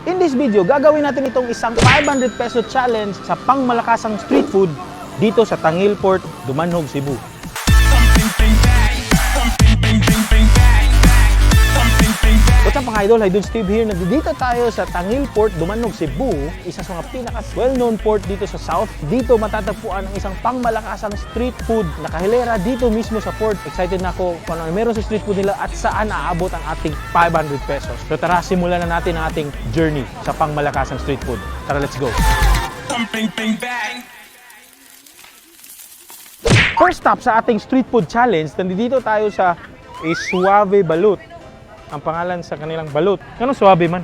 In this video, gagawin natin itong isang 500 peso challenge sa pangmalakasang street food dito sa Tangilport, Dumanhog, Cebu. What's up mga idol? Idol Steve here. Nandito tayo sa Tangilport, Dumanhog, Cebu. Isa sa mga pinaka-well-known port dito sa South. Dito matatagpuan ang isang pangmalakasang street food na kahilera dito mismo sa port. Excited na ako kung ano meron sa street food nila at saan aabot ang ating 500 pesos. So tara, simulan na natin ang ating journey sa pangmalakasang street food. Tara, let's go! First stop sa ating street food challenge, nandito tayo sa Suave Balut. Ang pangalan sa kanilang balut. Anong suwabe man?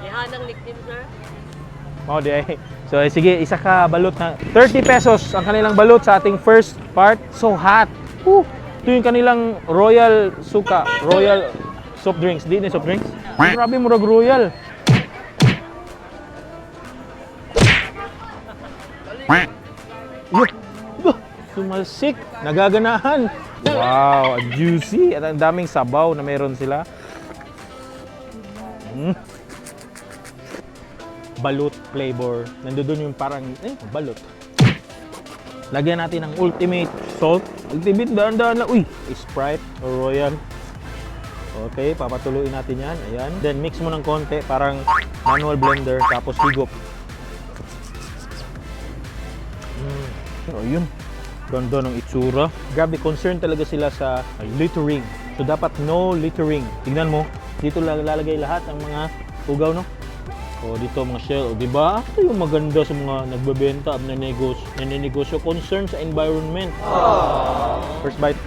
Ihanang nickname, sir. Oh, di ay. So, sige, isa ka balot na 30 pesos ang kanilang balot sa ating first part. So hot. Ito yung kanilang Royal Suka, Royal soft drinks. Di na soft drinks? Grabe, murag Royal. Sumalsik. Nagaganahan. Wow, juicy. At ang daming sabaw na meron sila. Balut flavor. Nandoon yung parang balut. Lagyan natin ng ultimate salt. Ultimate dahan-dahan na. Uy, Sprite or Royal. Okay, papatuloy natin yan. Ayan. Then mix mo ng konti, parang manual blender, tapos higop. Ayun. Ganda ng itsura. Grabe, concerned talaga sila sa littering. So dapat no littering. Tingnan mo, dito lalagay lahat ang mga ugaw, no? O dito mga shell, o diba? Ito yung maganda sa mga nagbebenta at nanenegosyo. Concern sa environment. First bite.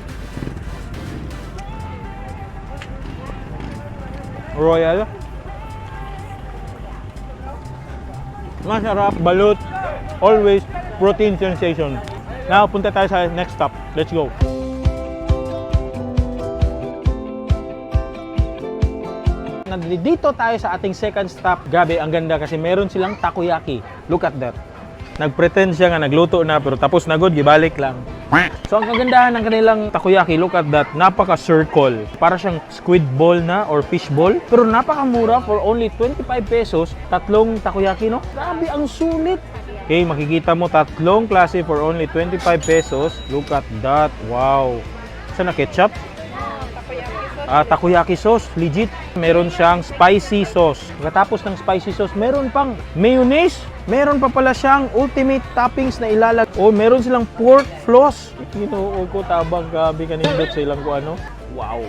Royal. Masarap, balut. Always protein sensation. Now, punta tayo sa next stop. Let's go. Dito tayo sa ating second stop. Grabe, ang ganda kasi meron silang takoyaki. Look at that. Nagpretend siya nga nagluto na pero tapos na good, gibalik lang. So ang kagandahan ng kanilang takoyaki, look at that. Napaka-circle. Para siyang squid ball na or fish ball. Pero napakamura for only 25 pesos. Tatlong takoyaki, no? Grabe, ang sulit. Okay, makikita mo tatlong klase for only 25 pesos. Look at that. Wow. Saan na ketchup? Takoyaki sauce, legit. Meron siyang spicy sauce. Pagkatapos ng spicy sauce, meron pang mayonnaise. Meron pa pala siyang ultimate toppings na ilalag. O, meron silang pork floss. Ginoo ko tabang gabi kanindot sa ilang ko ano. Wow.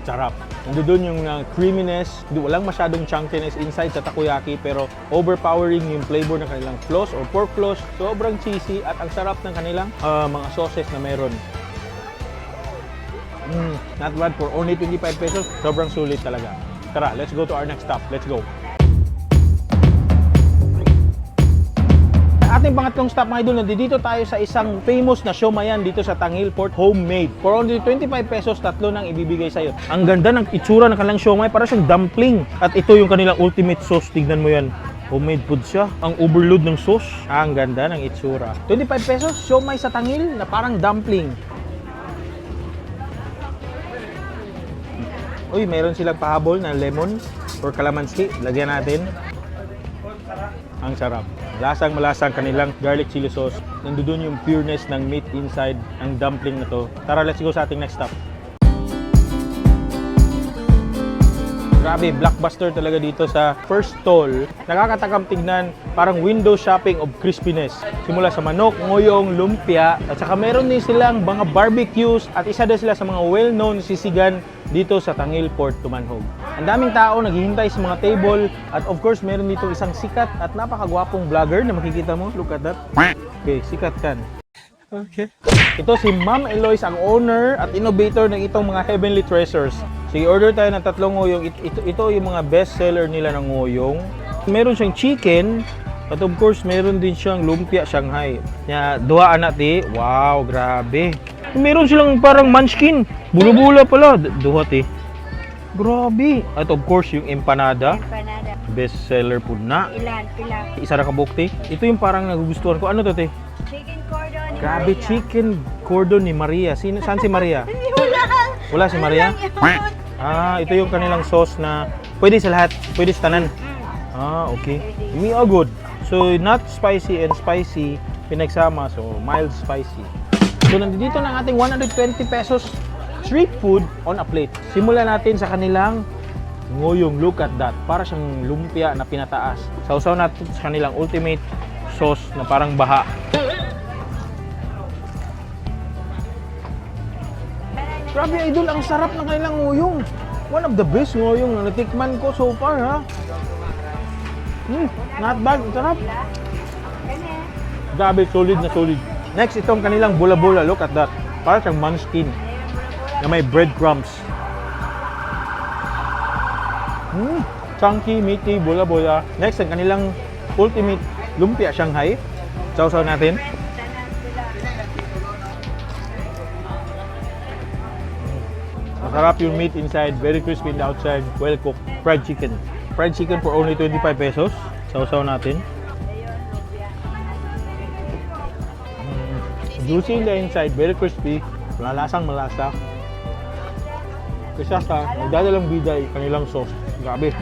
Sarap. Nandoon yung creaminess, walang masyadong chunkiness inside sa takoyaki pero overpowering yung flavor ng kanilang floss or pork floss. Sobrang cheesy at ang sarap ng kanilang mga sauces na meron. Not bad for only 25 pesos. Sobrang sulit talaga. Tara, let's go to our next stop. Let's go. Ating pangatlong stop mga idol, nandito tayo sa isang famous na siomaian dito sa Tangilport, homemade. For only 25 pesos, tatlo nang ibibigay sa'yo. Ang ganda ng itsura ng kanilang siomai, para siyang dumpling. At ito yung kanilang ultimate sauce, tignan mo yan. Homemade food siya. Ang overload ng sauce. Ang ganda ng itsura. 25 pesos, siomai sa Tangil na parang dumpling. Uy, meron silang pahabol na lemon or calamansi. Lagyan natin. Ang sarap. Lasang-malasang kanilang garlic chili sauce. Nandoon yung pureness ng meat inside ang dumpling na to. Tara, let's go sa ating next stop. Grabe, blockbuster talaga dito sa first stall. Nakakatakam tignan, parang window shopping of crispiness. Simula sa manok, ngoyong, lumpia, at saka meron din silang mga barbecues at isa din sila sa mga well-known sisigan dito sa Tangilport, Dumanhog. Ang daming tao naghihintay sa mga table at of course meron dito isang sikat at napakagwapong vlogger na makikita mo. Look at that. Okay, sikat kan. Okay. Ito si Ma'am Eloise, ang owner at innovator ng itong mga Heavenly Treasures. Sige, order tayo ng tatlong ngoyong. Ito yung mga best seller nila ng ngoyong. Meron siyang chicken at of course meron din siyang lumpia Shanghai. Dua anak ti. Wow, grabe. Meron silang parang munchkin. Bula-bula pala. Duha ti. Grabe. At of course yung empanada. Best seller po na. Pila. Isa ra ka bukti. Ito yung parang nagugustuhan ko. Ano to te? Chicken cordon ni Grabe, Maria. chicken cordon ni Maria. Saan si Maria? Wala. Wala si Maria? Ito yung kanilang sauce na pwede sa lahat, pwede sa tanan. Okay. Me all good. So, not spicy and spicy pinagsama, so mild spicy. So, nandito na ang ating 120 pesos street food on a plate. Simulan natin sa kanilang ngoyong. Look at that. Para siyang lumpia na pinataas. Sausaw natin sa kanilang ultimate sauce na parang baha. Grabe, idol, ang sarap ng kanilang ngoyong. One of the best ngoyong na natikman ko so far, ha? Not bad, ang sarap. Grabe, solid na solid. Next, itong kanilang bula-bula. Look at that. Para siyang munchkin na may breadcrumbs. Chunky, meaty, bula-bula. Next, ang kanilang ultimate lumpia Shanghai. Sausaw natin. Masarap yung meat inside, very crispy in the outside, well cooked. Fried chicken. Fried chicken for only 25 pesos. Sausaw natin. Juicy in the inside, very crispy. Malasang malasa. Kasi sa nagdadalang biday, kanilang sauce. Grabe.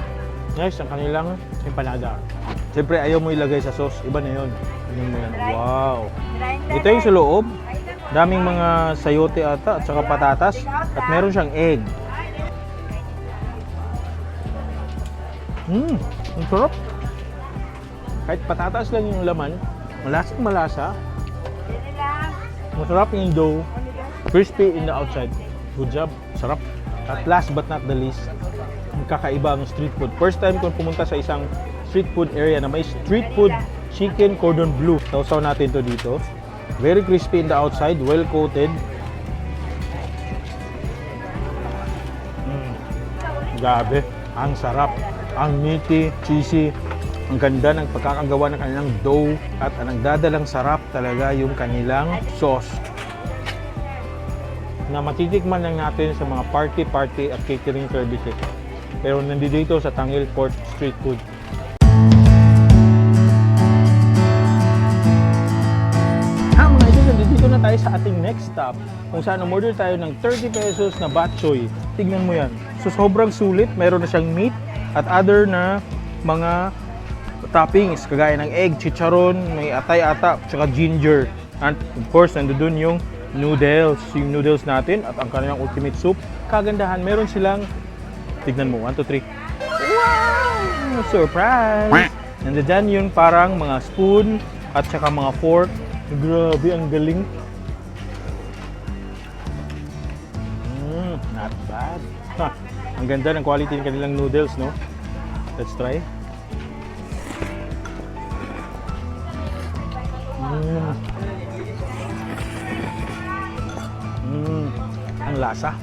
Next, ang kanilang empanada. Siyempre, ayaw mo ilagay sa sauce. Iba na yun. Wow. Ito yung sa loob. Daming mga sayote ata at saka patatas. At meron siyang egg. Ang sarap. Kahit patatas lang yung laman, malasang malasa. Masarap yung dough. Crispy in the outside. Good job. Sarap. At last but not the least, magkakaiba ang street food. First time kong pumunta sa isang street food area na may street food chicken cordon bleu. Sausaw natin to dito. Very crispy in the outside, well coated. Grabe, ang sarap. Ang meaty, cheesy. Ang ganda ng pagkakagawa ng kanilang dough at ang nagdadalang sarap talaga yung kanilang sauce. Na matitikman lang natin sa mga party at catering services. Pero nandito sa Tangil Port Street Food. Dito na tayo sa ating next stop kung saan umorder tayo ng 30 pesos na bok choy. Tignan mo yan. So sobrang sulit, meron na siyang meat at other na mga toppings kagaya ng egg, chicharon, may atay-ata, tsaka ginger. And of course, nandoon yung noodles. Yung noodles natin at ang kanilang ultimate soup. Kagandahan, meron silang, tignan mo, 1, 2, 3. Wow! Surprise! Nandiyan yun parang mga spoon at saka mga fork. Grabe, ang galing. Not bad. Ang ganda ng quality ng kanilang noodles, no? Let's try. Ang lasa.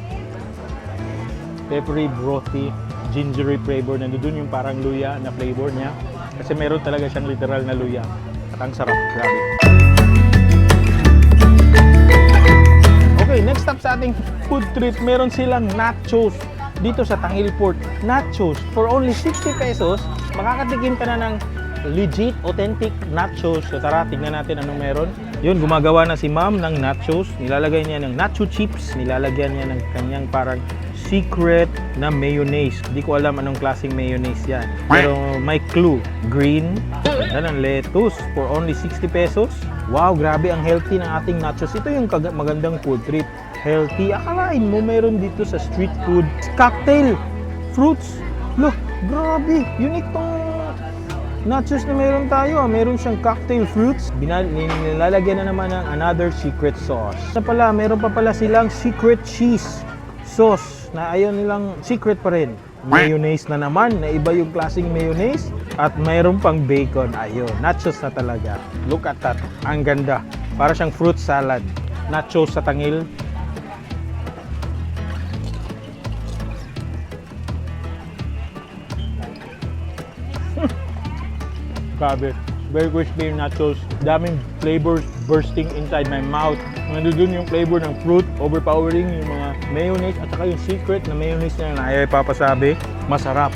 Peppery, brothy, gingery flavor. Nandun yung parang luya na flavor niya. Kasi meron talaga siyang literal na luya. At ang sarap. Grabe. Okay, next stop sa ating food trip, meron silang nachos dito sa Tangil Port. Nachos for only 60 pesos. Makakatikim ka na ng legit, authentic nachos. So tara, tignan natin anong meron. Yun, gumagawa na si ma'am ng nachos. Nilalagay niya ng nacho chips. Nilalagyan niya ng kanyang parang secret na mayonnaise. Hindi ko alam anong klaseng mayonnaise yan. Pero may clue. Green. Ganda ng lettuce for only 60 pesos. Wow, grabe ang healthy ng ating nachos. Ito yung magandang food trip. Healthy. Akalain mo meron dito sa street food. Cocktail. Fruits. Look, grabe. Unique tong nachos na meron tayo. Meron siyang cocktail fruits. Nilalagyan na naman ng another secret sauce. Meron pa pala silang secret cheese sauce na ayaw nilang secret pa rin. Mayonnaise na naman, na iba yung klaseng mayonnaise. At mayroon pang bacon. Ayun, nachos na talaga. Look at that. Ang ganda. Para siyang fruit salad. Nachos sa Tangil. Grabe. Very crispy yung nachos. Daming flavors bursting inside my mouth. Nandun yung flavor ng fruit, overpowering yung mga mayonnaise at saka yung secret na mayonnaise na ayaw ipapasabi. Masarap.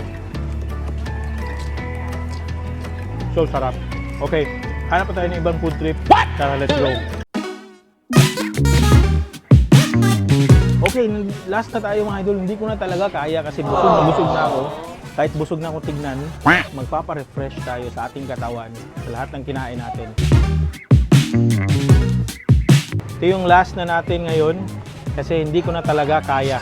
So sarap. Okay, hanap pa tayo ng ibang food trip. Tara, let's go. Okay, Kasi last na tayo mga idol, hindi ko na talaga kaya kasi busog na ako. Kahit busog na ako tignan, magpapa-refresh tayo sa ating katawan sa lahat ng kinain natin. Ito yung last na natin ngayon kasi hindi ko na talaga kaya.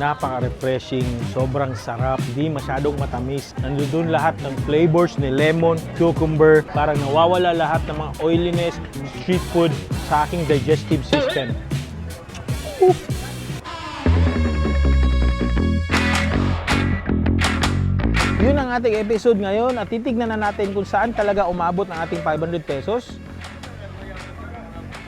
Napaka-refreshing, sobrang sarap, di masyadong matamis. Nandun lahat ng flavors ni lemon, cucumber, parang nawawala lahat ng mga oiliness, street food sa aking digestive system. Oof. Yun ang ating episode ngayon at titignan na natin kung saan talaga umabot ng ating 500 pesos.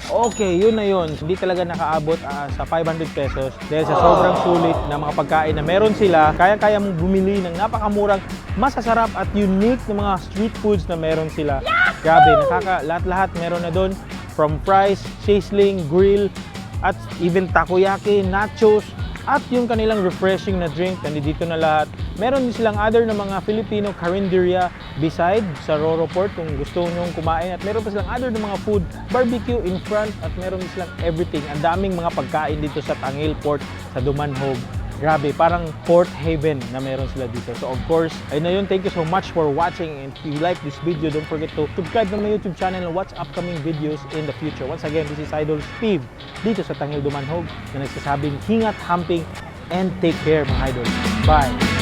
Okay, yun na yun. Hindi talaga nakaabot sa 500 pesos dahil sa sobrang sulit na mga pagkain na meron sila. Kaya-kaya mong bumili ng napakamurang, masasarap at unique na mga street foods na meron sila. Grabe, lahat-lahat meron na doon. From fries, sizzling, grill, at even takoyaki, nachos, at yung kanilang refreshing na drink, nandito na lahat. Meron din silang other na mga Filipino carinderia beside sa Roro Port kung gusto nyong kumain. At meron pa silang other na mga food, barbecue in front, at meron din silang everything. Ang daming mga pagkain dito sa Tangil Port, sa Dumanhog. Grabe, parang Port Haven na meron sila dito. So of course, ayun na yun. Thank you so much for watching. And if you like this video, don't forget to subscribe to my YouTube channel and watch upcoming videos in the future. Once again, this is Idol Steve dito sa Tangil Dumanhog na nagsasabing hingat, hamping, and take care mga idol. Bye!